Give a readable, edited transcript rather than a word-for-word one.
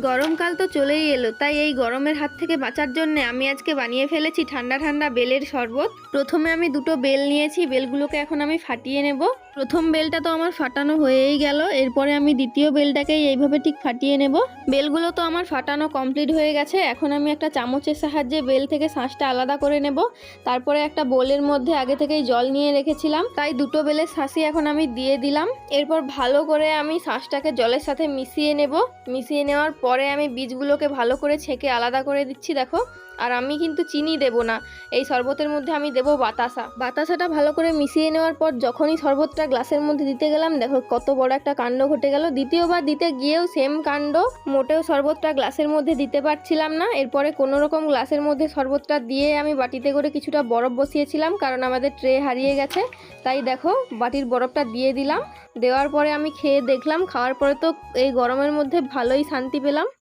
গরমকাল তো চলেই এলো, তাই এই গরমের হাত থেকে বাঁচার জন্য আমি আজকে বানিয়ে ফেলেছি ঠান্ডা ঠান্ডা বেলের শরবত। প্রথমে আমি দুটো বেল নিয়েছি, বেলগুলোকে এখন আমি ফাটিয়ে নেব। প্রথম বেলটা তো আমার ফাটানো হয়েই গেল, এরপরে আমি দ্বিতীয় বেলটাকে এইভাবে ঠিক ফাটিয়ে নেব। বেলগুলো তো আমার ফাটানো কমপ্লিট হয়ে গেছে। এখন আমি একটা চামচের সাহায্যে বেল থেকে শাঁসটা আলাদা করে নেব। তারপরে একটা বোলের মধ্যে আগে থেকেই জল নিয়ে রেখেছিলাম, তাই দুটো বেলের শাঁসই এখন আমি দিয়ে দিলাম। এরপর ভালো করে আমি শাঁসটাকে জলের সাথে মিশিয়ে নেব। মিশিয়ে নেওয়ার পরে আমি বীজগুলোকে ভালো করে ছেঁকে আলাদা করে দিচ্ছি, দেখো। আর আমি কিন্তু চিনি দেব না, এই শরবতের মধ্যে আমি দেব বাতাসা। বাতাসাটা ভালো করে মিশিয়ে নেওয়ার পর যখনই শরবতটা গ্লাসের মধ্যে দিতে গেলাম, দেখো কত বড় একটা কাণ্ড ঘটে গেল। দ্বিতীয়বার দিতে গিয়েও সেম কাণ্ড, মোটেও শরবতটা গ্লাসের মধ্যে দিতে পারছিলাম না। এরপরে কোনো রকম গ্লাসের মধ্যে শরবতটা দিয়ে আমি বাটিতে করে কিছুটা বরফ বসিয়েছিলাম, কারণ আমাদের ট্রে হারিয়ে গেছে। তাই দেখো বাটির বরফটা দিয়ে দিলাম। দেওয়ার পরে আমি খেয়ে দেখলাম, খাওয়ার পরে তো এই গরমের মধ্যে ভালোই শান্তি পেলাম।